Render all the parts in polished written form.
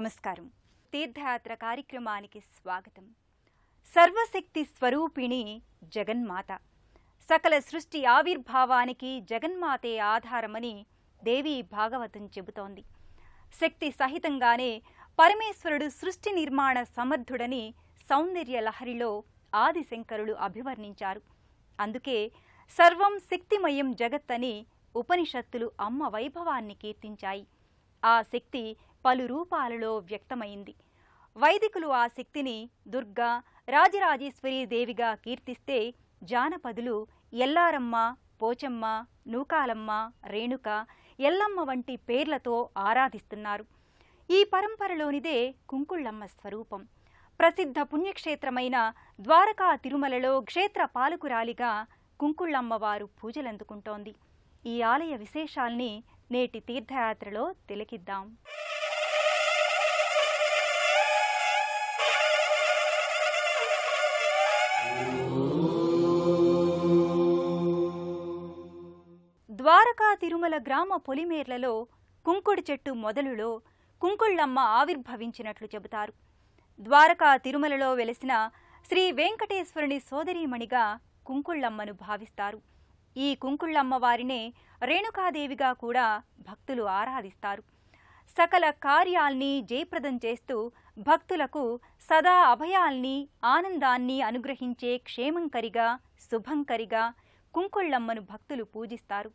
నమస్కారం. తీర్థయాత్ర కార్యక్రమానికి స్వాగతం. సర్వశక్తి స్వరూపిణి జగన్మాత. సకల సృష్టి ఆవిర్భావానికి జగన్మాతే ఆధారమని దేవి భాగవతం చెబుతోంది. శక్తి సహితంగానే పరమేశ్వరుడు సృష్టి నిర్మాణ సమర్థుడని సౌందర్య లహరిలో ఆదిశంకరుడు అభివర్ణించారు. అందుకే సర్వం శక్తిమయం జగత్తని ఉపనిషత్తులు అమ్మ వైభవాన్ని కీర్తించాయి. ఆ శక్తి పలు రూపాలలో వ్యక్తమైంది. వైదికులు ఆ శక్తిని దుర్గా, రాజరాజేశ్వరీ దేవిగా కీర్తిస్తే, జానపదులు ఎల్లారమ్మ, పోచమ్మ, నూకాలమ్మ, రేణుక, ఎల్లమ్మ వంటి పేర్లతో ఆరాధిస్తున్నారు. ఈ పరంపరలోనిదే కుంకుళ్ళమ్మ స్వరూపం. ప్రసిద్ధ పుణ్యక్షేత్రమైన ద్వారకా తిరుమలలో క్షేత్ర పాలకురాలిగా కుంకుళ్ళమ్మవారు పూజలందుకుంటోంది. ఈ ఆలయ విశేషాల్ని నేటి తీర్థయాత్రలో తిలకిద్దాం. ద్వారకా తిరుమల గ్రామ పొలిమేర్లలో కుంకుడి చెట్టు మొదలులో కుంకుళ్ళమ్మ ఆవిర్భవించినట్లు చెబుతారు. ద్వారకా తిరుమలలో వెలిసిన శ్రీ వెంకటేశ్వరుని సోదరీమణిగా కుంకుళ్ళమ్మను భావిస్తారు. ఈ కుంకుళ్ళమ్మ వారినే రేణుకాదేవిగా కూడా భక్తులు ఆరాధిస్తారు. సకల కార్యాల్ని జయప్రదం చేస్తూ భక్తులకు సదా అభయాల్ని, ఆనందాన్ని అనుగ్రహించే క్షేమంకరిగా, శుభంకరిగా కుంకుళ్ళమ్మను భక్తులు పూజిస్తారు.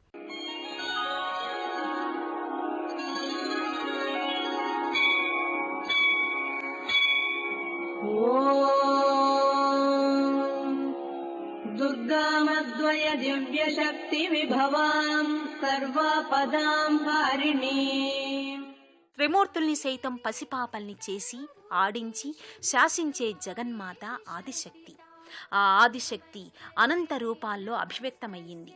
దుర్గామద్వయ దివ్య శక్తి విభవాం సర్వపదాం కారిణీ. త్రిమూర్తుల్ని సైతం పసిపాపల్ని చేసి ఆడించి శాసించే జగన్మాత ఆదిశక్తి. ఆ ఆదిశక్తి అనంత రూపాల్లో అభివ్యక్తమయ్యింది.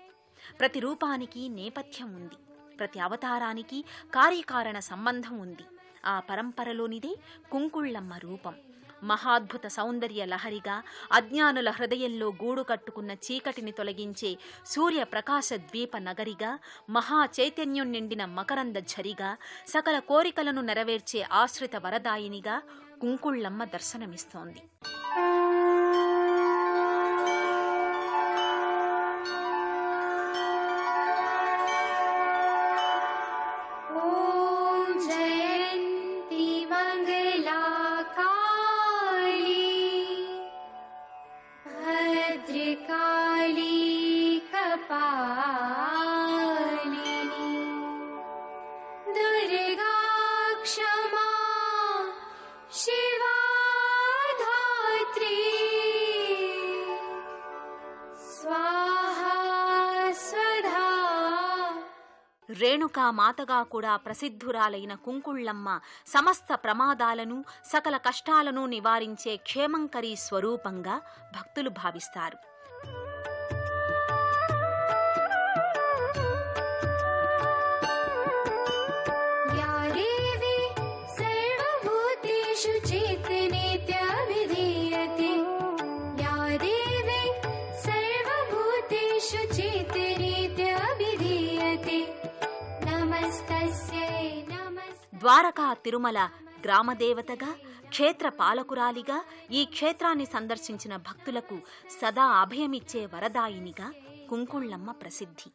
ప్రతి రూపానికి నేపథ్యం ఉంది. ప్రతి అవతారానికి కార్యకారణ సంబంధం ఉంది. ఆ పరంపరలోనిదే కుంకుళ్ళమ్మ రూపం. మహాద్భుత సౌందర్య లహరిగా అజ్ఞానుల హృదయంలో గూడు కట్టుకున్న చీకటిని తొలగించే సూర్య ప్రకాశ ద్వీప నగరిగా, మహా చైతన్యం నిండిన మకరంద ఝరిగా, సకల కోరికలను నెరవేర్చే ఆశ్రిత వరదాయినిగా కుంకుళ్ళమ్మ దర్శనమిస్తోంది. రేణుకా మాతగా కూడా ప్రసిద్ధురాలైన కుంకుళ్ళమ్మ సమస్త ప్రమాదాలను, సకల కష్టాలను నివారించే క్షేమంకరీ స్వరూపంగా భక్తులు భావిస్తారు. ద్వారకా తిరుమల గ్రామదేవతగా, క్షేత్ర పాలకురాలిగా, ఈ క్షేత్రాన్ని సందర్శించిన భక్తులకు సదా అభయమిచ్చే వరదాయినిగా కుంకుళ్ళమ్మ ప్రసిద్ధి.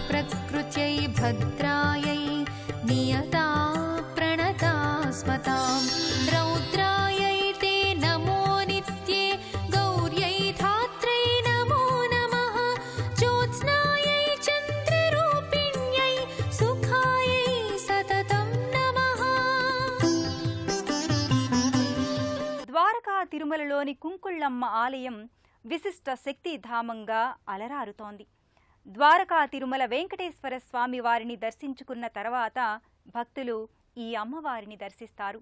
ప్రకృత్యై భద్రాయై నియతా ప్రణతా స్మతాం రౌద్రాయై తే నమో నిత్యే గౌర్యై ధాత్రై నమో నమః జ్యోత్స్నాయై చంద్రరూపిణ్యై సుఖాయై సతతం నమః. ద్వారకా తిరుమలలోని కుంకుళ్ళమ్మ ఆలయం విశిష్ట శక్తిధామంగా అలరారుతోంది. ద్వారకా తిరుమల వెంకటేశ్వర స్వామి వారిని దర్శించుకున్న తర్వాత భక్తులు ఈ అమ్మవారిని దర్శిస్తారు.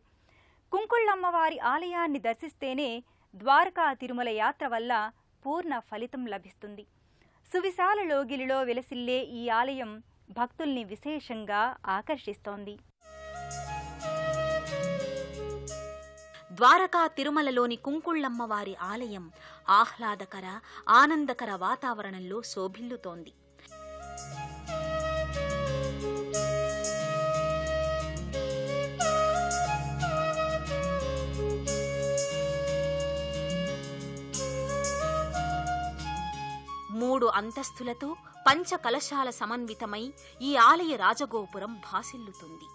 కుంకుళ్ళమ్మవారి ఆలయాన్ని దర్శిస్తేనే ద్వారకా తిరుమల యాత్ర వల్ల పూర్ణ ఫలితం లభిస్తుంది. సువిశాల లోగిలిలో వెలసిల్లే ఈ ఆలయం భక్తుల్ని విశేషంగా ఆకర్షిస్తోంది. ద్వారకా తిరుమలలోని కుంకుళ్ళమ్మవారి ఆలయం ఆహ్లాదకర ఆనందకర వాతావరణంలో శోభిల్లుతోంది. మూడు అంతస్తులతో పంచ కలశాల సమన్వితమై ఈ ఆలయ రాజగోపురం భాసిల్లుతుంది.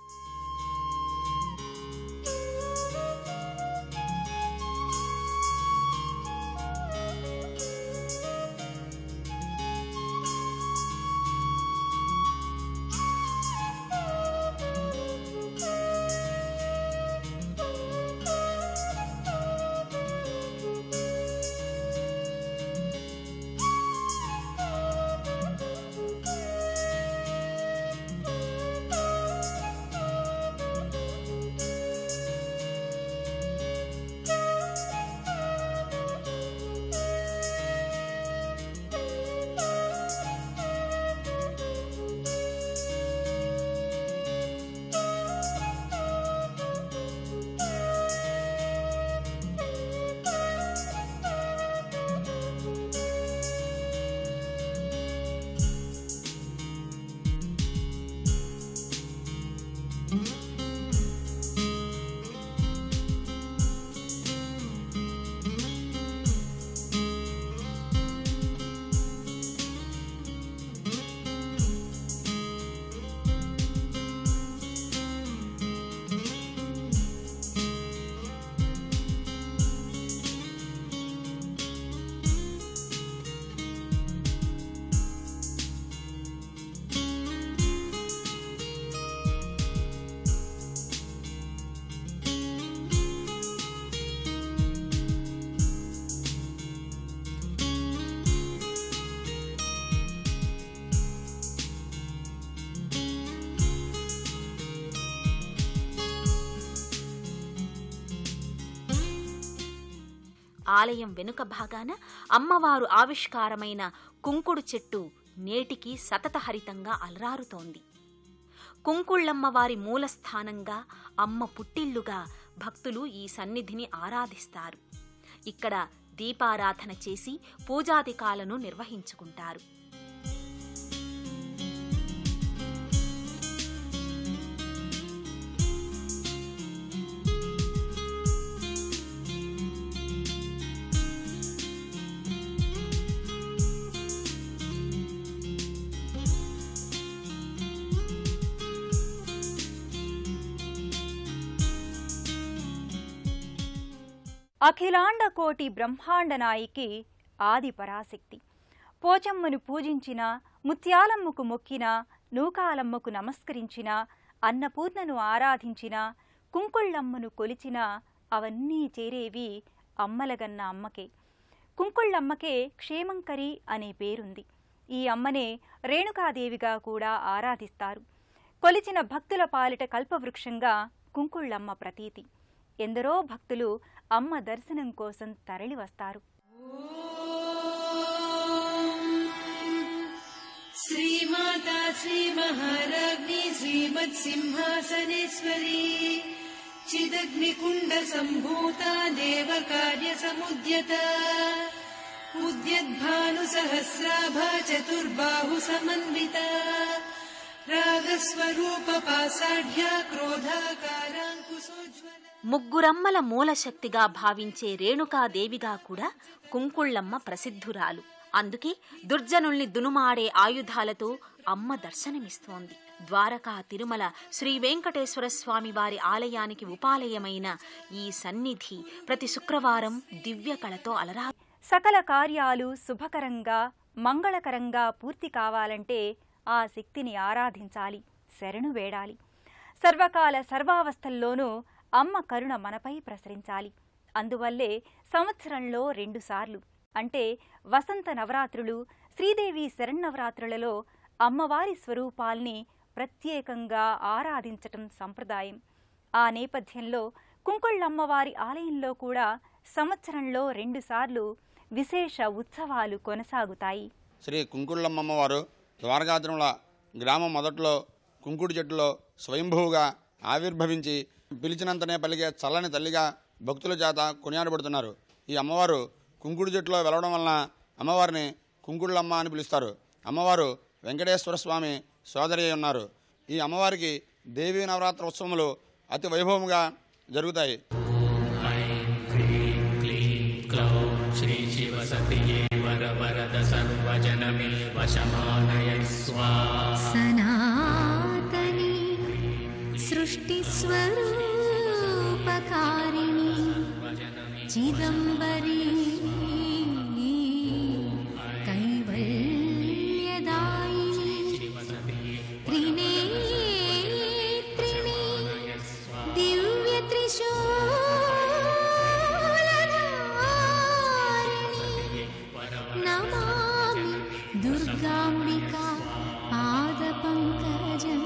ఆలయం వెనుక భాగాన అమ్మవారు ఆవిష్కారమైన కుంకుడు చెట్టు నేటికి సతతహరితంగా అలరారుతోంది. కుంకుళ్ళమ్మవారి మూలస్థానంగా అమ్మ పుట్టిల్లుగా భక్తులు ఈ సన్నిధిని ఆరాధిస్తారు. ఇక్కడ దీపారాధన చేసి పూజాదికాలను నిర్వహించుకుంటారు. అఖిలాండ కోటి బ్రహ్మాండ నాయికి ఆది పరాశక్తి. పోచమ్మను పూజించిన, ముత్యాలమ్మకు మొక్కిన, నూకాలమ్మకు నమస్కరించిన, అన్నపూర్ణను ఆరాధించిన, కుంకుళ్ళమ్మను కొలిచిన అవన్నీ చేరేవి అమ్మలగన్న అమ్మకే. కుంకుళ్ళమ్మకే క్షేమంకరి అనే పేరుంది. ఈ అమ్మనే రేణుకాదేవిగా కూడా ఆరాధిస్తారు. కొలిచిన భక్తుల పాలిట కల్పవృక్షంగా కుంకుళ్ళమ్మ ప్రతీతి. ఎందరో భక్తులు అమ్మ దర్శనం కోసం తరలి వస్తారు. శ్రీమాతా శ్రీ మహారాజ్ఞి శ్రీమత్ సింహాసనేశ్వరీ చిదగ్నికుండ సంభూత దేవ కార్య సముద్యత ఉద్యద్భాను సహస్రాభ చతుర్బాహు సమన్విత రాగస్వరూప పాసాఢ్య క్రోధాకారాంకుశోజ్వల. ముగ్గురమ్మల మూలశక్తిగా భావించే రేణుకాదేవిగా కూడా కుంకుళ్ళమ్మ ప్రసిద్ధురాలు. అందుకే దుర్జనుల్ని దునుమాడే ఆయుధాలతో అమ్మ దర్శనమిస్తోంది. ద్వారకా తిరుమల శ్రీ వెంకటేశ్వర స్వామి వారి ఆలయానికి ఉపాలయమైన ఈ సన్నిధి ప్రతి శుక్రవారం దివ్య కళతో అలరా. సకల కార్యాలు శుభకరంగా మంగళకరంగా పూర్తి కావాలంటే ఆ శక్తిని ఆరాధించాలి, శరణు వేడాలి. సర్వకాల సర్వావస్థల్లోనూ అమ్మ కరుణ మనపై ప్రసరించాలి. అందువల్లే సంవత్సరంలో 2 సార్లు అంటే వసంత నవరాత్రులు, శ్రీదేవి శరన్నవరాత్రులలో అమ్మవారి స్వరూపాల్ని ప్రత్యేకంగా ఆరాధించటం సంప్రదాయం. ఆ నేపథ్యంలో కుంకుళ్ళమ్మవారి ఆలయంలో కూడా సంవత్సరంలో 2 సార్లు విశేష ఉత్సవాలు కొనసాగుతాయి. శ్రీ కుంకుళ్ళమ్మ వారు ద్వారకా తిరుమల గ్రామం మొదట్లో కుంకుడు చెట్టులో స్వయంభూగా ఆవిర్భవించి పిలిచినంతనే పలికే చల్లని తల్లిగా భక్తుల చేత కొనియాడబడుతున్నారు. ఈ అమ్మవారు కుంకుడు చెట్టులో వెలవడం వలన అమ్మవారిని కుంకుళ్ళమ్మ అని పిలుస్తారు. అమ్మవారు వెంకటేశ్వర స్వామి సోదరి అయి ఉన్నారు. ఈ అమ్మవారికి దేవీ నవరాత్రి ఉత్సవములు అతి వైభవముగా జరుగుతాయి. సనాతని సృష్టి స్వరూపకారిణి చిదంబరీ కైవల్యదాయిని త్రినేత్రిణి దివ్య త్రిశూలధారిణి నమామి దుర్గాంబికా పాదపంకజం.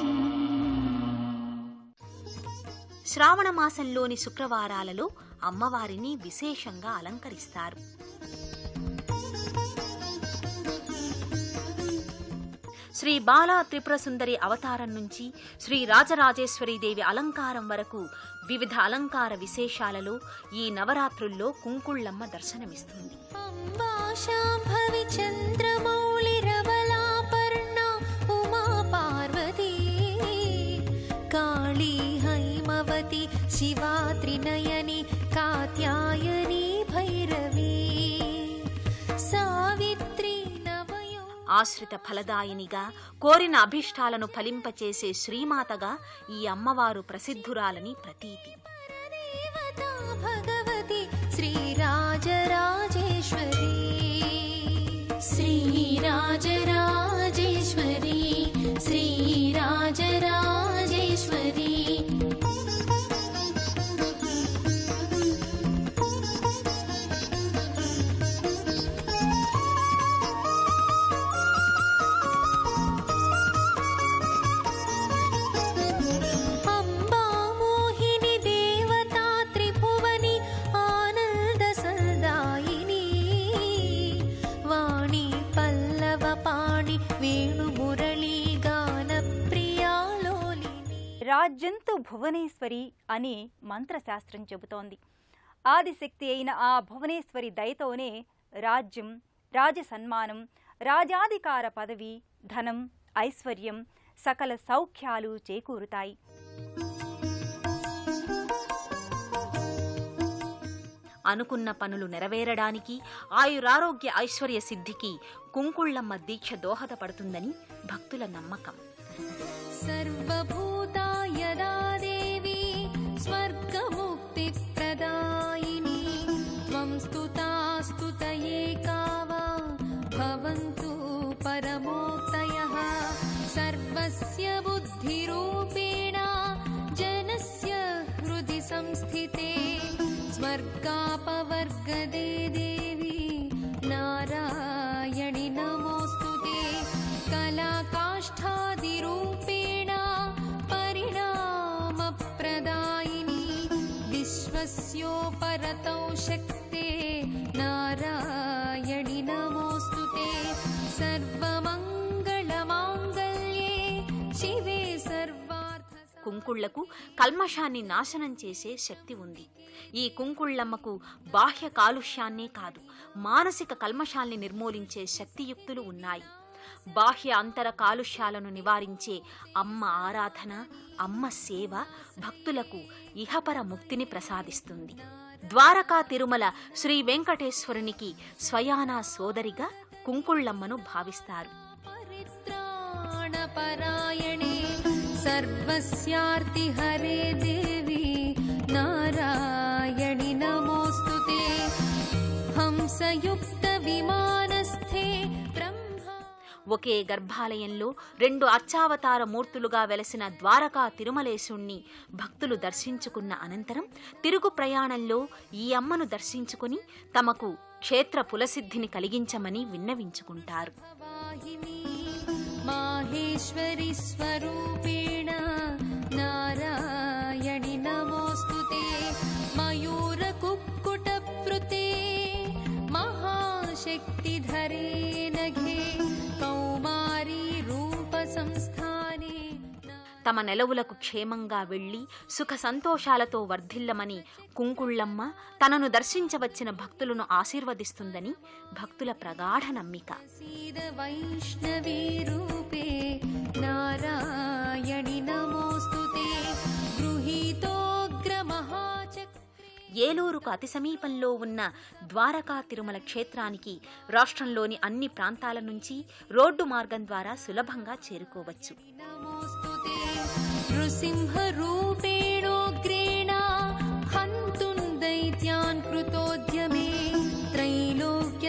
శ్రావణ మాసంలోని శుక్రవారాలలో అమ్మవారిని విశేషంగా అలంకరిస్తారు. శ్రీ బాలా త్రిపుర సుందరి అవతారం నుంచి శ్రీ రాజరాజేశ్వరీదేవి అలంకారం వరకు వివిధ అలంకార విశేషాలలో ఈ నవరాత్రుల్లో కుంకుళ్ళమ్మ దర్శనమిస్తుంది. అంబా శాంభవి చంద్రమౌళిరబలాపర్ణ ఉమా పార్వతీ కాళీ హైమవతి శివా త్రినయని కాత్యాయని భైరవీ సావిత్రి నవయో. ఆశ్రిత ఫలదాయినిగా కోరిన అభిష్టాలను ఫలింపచేసే శ్రీమాతగా ఈ అమ్మవారు ప్రసిద్ధురాలని ప్రతీతి. దేవతా భగవతి శ్రీరాజరాజేశ్వరీ శ్రీరాజరాజేశ్వరీ శ్రీరాజరాజేశ్వరీ. అంబా మోహిని దేవతా త్రిభువని ఆనంద సదాయిని వాణి పల్లవ పాణి వేణు మురళీ గాన ప్రియాలోలిని. రాజ్యంతు భువనేశ్వరి అనే మంత్రశాస్త్రం చెబుతోంది. ఆదిశక్తి అయిన ఆ భువనేశ్వరి దయతోనే రాజ్యం, రాజసన్మానం, రాజాధికార పదవి, ధనం, ఐశ్వర్యం, సకల సౌఖ్యాలు చేకూరుతాయి. అనుకున్న పనులు నెరవేరడానికి, ఆయురారోగ్య ఐశ్వర్య సిద్ధికి కుంకుళ్ళమ్మ దీక్ష దోహదపడుతుందని భక్తుల నమ్మకం. సర్వభూతా యదా దేవి స్వర్గముక్తి ప్రదాయిని త్వం స్తుతా స్తుతయే కావా భవంతు పరమోక్తయః సర్వస్య బుద్ధిరూపేణ జనస్య హృది సంస్థితే స్వర్గాపవర్గదే దేవి నారాయణి నమోస్తుతే కళాకాష్ఠాదిరూపేణ పరిణామప్రదాయిని విశ్వస్యోపరతౌ శక్తే నారాయణి నమోస్తుతే సర్వమంగళమాంగళ్యే శివే సర్వార్థ. కుంకుళ్లకు కల్మషాన్ని నాశనం చేసే శక్తి ఉంది. ఈ కుంకుళ్ళమ్మకు బాహ్య కాలుష్యాన్నే కాదు, మానసిక కల్మషాల్ని నిర్మూలించే శక్తియుక్తులు ఉన్నాయి. బాహ్య అంతర కాలుష్యాలను నివారించే అమ్మ ఆరాధన, అమ్మ సేవ భక్తులకు ఇహపర ముక్తిని ప్రసాదిస్తుంది. ద్వారకా తిరుమల శ్రీ వెంకటేశ్వరునికి స్వయానా సోదరిగా కుంకుళ్ళమ్మను భావిస్తారు. పరిత్రాణపరాయణే సర్వస్యార్తి హరే దేవి నారాయణి నమోస్తుతే హంసయుక్త విమానస్థే బ్రహ్మ. ఒకే గర్భాలయంలో 2 అర్చావతార మూర్తులుగా వెలసిన ద్వారకా తిరుమలేశుణ్ణి భక్తులు దర్శించుకున్న అనంతరం తిరుగు ప్రయాణంలో ఈ అమ్మను దర్శించుకుని తమకు క్షేత్ర పులసిద్ధిని కలిగించమని విన్నవించుకుంటారు. మాహేశ్వరి స్వరూపేణ నారాయణి నమోస్తుతే మయూర కుక్కుట ప్రుతే మహాశక్తిధరే నఘే తమ నెలవులకు క్షేమంగా వెళ్లి సుఖ సంతోషాలతో వర్ధిల్లమని కుంకుళ్ళమ్మ తనను దర్శించవచ్చిన భక్తులను ఆశీర్వదిస్తుందని భక్తుల ప్రగాఢ నమ్మిక. सीद वैष्णवी रूपे नारायणि नमोस्तुते गृहीतोग्र महाचक्रे. ఏలూరుకు అతి సమీపంలో ఉన్న ద్వారకా తిరుమల క్షేత్రానికి రాష్ట్రంలోని అన్ని ప్రాంతాల నుంచి రోడ్డు మార్గం ద్వారా సులభంగా చేరుకోవచ్చు. नमोस्तुते नृसिंहरूपेणोग्रेण हन्तुं दैत्यान् कृतोद्यमे त्रैलोक्यत्राणसहिते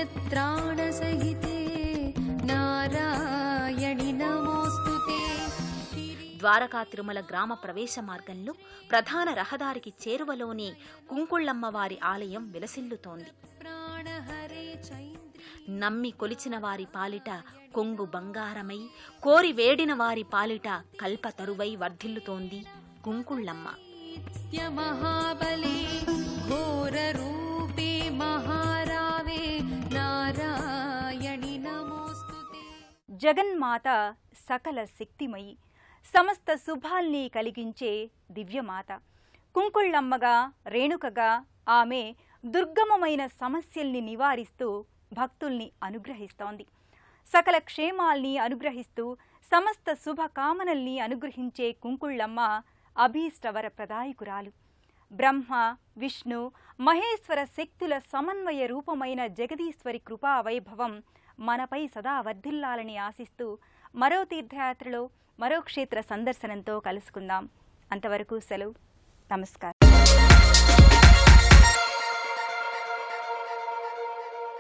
नारायणि नमोस्तुते. ద్వారకా తిరుమల గ్రామ ప్రవేశ మార్గంలో ప్రధాన రహదారికి చేరువలోనే కుంకుళ్ళమ్మ వారి ఆలయం విలసిల్లుతోంది. प्राणहरे चैन्द्र నమ్మి కొలిచిన వారి పాలిట కొంగు బంగారమై, కోరి వేడిన వారి పాలిట కల్పతరువై వర్ధిల్లుతోంది కుంకుళ్ళమ్మ. महाबले घोररूपे महारावे नारायणि नमोस्तुते. జగన్మాత సకల శక్తిమయి, సమస్త శుభాల్ని కలిగించే దివ్యమాత. కుంకుళ్ళమ్మగా, రేణుకగా ఆమె దుర్గమమైన సమస్యల్ని నివారిస్తూ భక్తుల్ని అనుగ్రహిస్తోంది. సకల క్షేమాల్ని అనుగ్రహిస్తూ సమస్త శుభకామనల్ని అనుగ్రహించే కుంకుళ్ళమ్మ అభీష్టవర ప్రదాయకురాలు. బ్రహ్మ, విష్ణు, మహేశ్వర శక్తుల సమన్వయ రూపమైన జగదీశ్వరి కృపా వైభవం మనపై సదా వర్ధిల్లాలని ఆశిస్తూ మరో తీర్థయాత్రలో మరో క్షేత్ర సందర్శనంతో కలుసుకుందాం. అంతవరకు సెలవు. నమస్కారం.